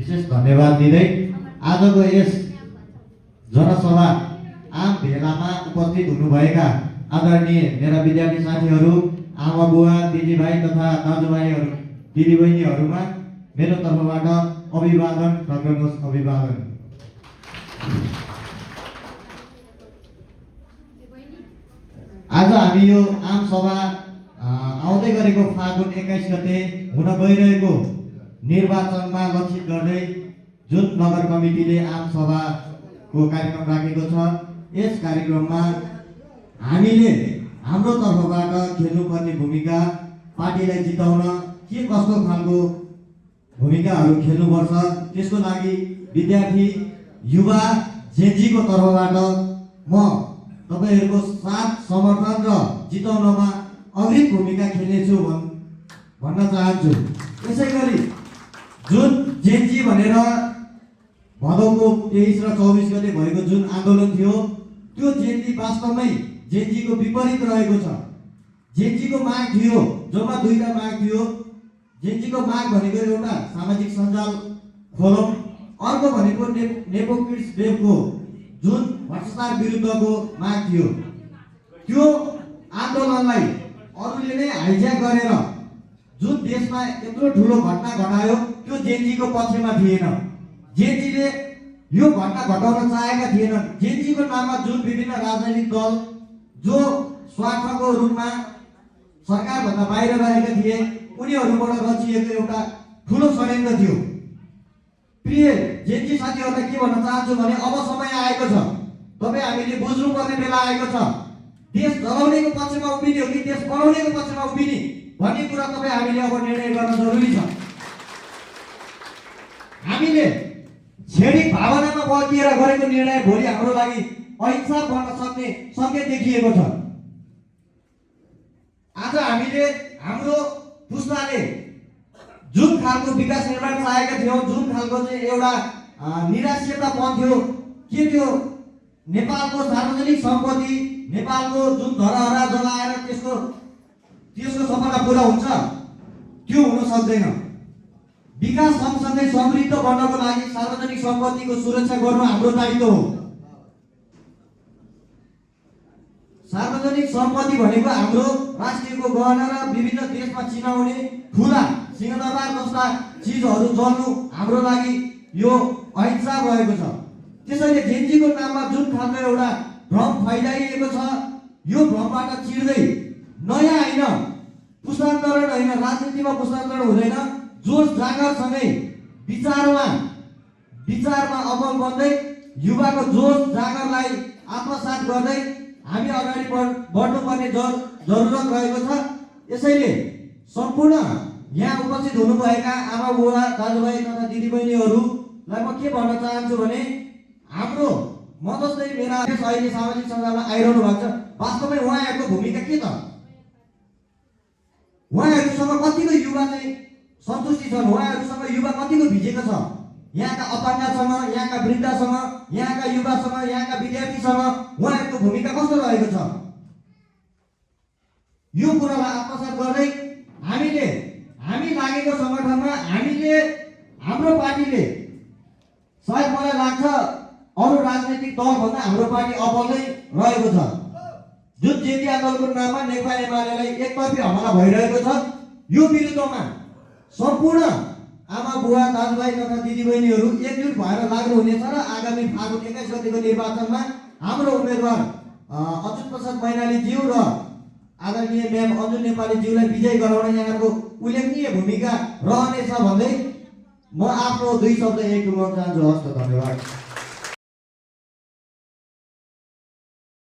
विशेष धन्यवाद दिँदै आजको यस जनसभा आम भेलामा उपस्थित हुनुभएका आदरणीय मेरा विद्यार्थी साथीहरू, आमा बुवा, दिदीभाइ तथा दाजुभाइहरू, दिदीबहिनीहरूमा मेरो तर्फबाट अभिवादन गर्नुहोस्। अभिवादन। आज हामी यो आम सभा आउँदै गरेको फागुन 21 गते हुन गइरहेको निर्वाचनमा लक्षित गर्दै जुन नगर कमिटीले आम सभाको कार्यक्रम राखेको छ, यस कार्यक्रममा हामीले हाम्रो तर्फबाट खेल्नुपर्ने भूमिका, पार्टीलाई जिताउन के कस्तो खालको भूमिकाहरू खेल्नुपर्छ, त्यसको लागि विद्यार्थी, युवा, जेनजीको तर्फबाट म तपाईहरुको साथ, समर्थन र जिताउनमा अग्रिम भूमिका खेल्नेछु भन्न चाहन्छु। यसैगरी जुन जेनजी भनेर भदौको 23 र 24 गते भएको जुन आन्दोलन थियो, त्यो जेनजी वास्तवमै जेनजीको विपरीत रहेको छ। जेनजीको माग थियो, जम्मा दुईटा माग थियो। जेनजीको माग भनेको एउटा सामाजिक सञ्जाल खोलौं, अर्को भनेको नेपो किड्स वेबको जुन भ्रष्टाचार विरुद्धको माग थियो। त्यो आन्दोलनलाई अरूले नै हाइज्याक गरेर जुन देशमा यत्रो ठुलो घटना घटायो, त्यो जेनजीको पक्षमा थिएन। जेनजीले यो घटना घटाउन चाहेका थिएनन्। जेनजीको नाममा जुन विभिन्न राजनैतिक दल जो स्वार्थको रूपमा सरकारभन्दा बाहिर रहेका थिए, उनीहरूबाट रचिएको एउटा ठुलो षड्यन्त्र थियो। प्रिय जेनजी साथीहरूलाई के भन्न चाहन्छु भने अब समय आएको छ, तपाईँ हामीले बुझ्नुपर्ने बेला आएको छ। देश जलाउनेको पक्षमा उभिने हो कि देश बनाउनेको पक्षमा उभिने भन्ने कुरा तपाईँ हामीले अब निर्णय गर्न जरुरी छ। हामीले क्षणिक भावनामा बगिएर गरेको निर्णय भोलि हाम्रो लागि अहिंसा बन्न सक्ने सङ्केत देखिएको छ। आज हामीले हाम्रो पुस्ताले जुन खालको विकास निर्माण चाहेका थियौँ, जुन खालको चाहिँ एउटा निराश्रयतापन थियो, के थियो नेपालको सार्वजनिक सम्पत्ति, नेपालको जुन धरहरा जलाएर त्यसको सपना पुरा हुन्छ, त्यो हुन सक्दैन। विकास सँगसँगै समृद्ध बन्नको लागि सार्वजनिक सम्पत्तिको सुरक्षा गर्नु हाम्रो दायित्व हो। सार्वजनिक सम्पत्ति भनेको हाम्रो राष्ट्रियको गहना र विभिन्न देशमा चिनाउने ठुला सिंहदरबार जस्ता चिजहरू जल्नु हाम्रो लागि यो अहिंसा भएको छ। त्यसैले जेनजीको नाममा जुन खालको एउटा भ्रम फैलाइएको छ, यो भ्रमबाट चिर्दै नयाँ होइन, पुस्तान्तरण होइन, राजनीतिमा पुस्तान्तरण हुँदैन। जोस जागरसँगै विचारमा अमल बन्दै युवाको जोस जागरलाई आत्मसात गर्दै हामी अगाडि बढ्नुपर्ने जरुरत रहेको छ। यसैले सम्पूर्ण यहाँ उपस्थित हुनुभएका आमा बुवा, दाजुभाइ तथा दिदीबहिनीहरूलाई म के भन्न चाहन्छु भने हाम्रो म जस्तै मेरा अहिले सामाजिक सञ्जालमा आइरहनु भएको छ, वास्तवमै उहाँहरूको भूमिका के त? उहाँहरूसँग कतिको युवा चाहिँ सन्तुष्टि छन्? उहाँहरूसँग युवा कतिको भिजेको छ? यहाँका अपाङ्गसँग, यहाँका वृद्धसँग, यहाँका युवासँग, यहाँका विद्यार्थीसँग उहाँहरूको भूमिका कस्तो रहेको छ? यो कुरालाई आत्मसात गर्दै हामी लागेको संगठनमा हाम्रो पार्टीले सायद मलाई लाग्छ अरू राजनैतिक दलभन्दा हाम्रो पार्टी अब्बलै रहेको छ। जुन जेनजी आन्दोलनको नाममा नेपाल एमालेलाई एकतर्फी हमला भइरहेको छ, यो विरुद्धमा सम्पूर्ण आमा बुवा, दाजुभाइ तथा दिदीबहिनीहरू एकजुट भएर लाग्नुहुनेछ र आगामी फागुन 21 गतेको निर्वाचनमा हाम्रो उम्मेदवार अच्युत प्रसाद मैनालीज्यू र आदरणीय म्याम अन्जु नेपालीज्यूलाई विजयी गराउन यहाँको उल्लेखनीय भूमिका रहनेछ भन्दै म आफ्नो दुई शब्द एक टुङ्गाउन चाहन्छु। हस् त, धन्यवाद।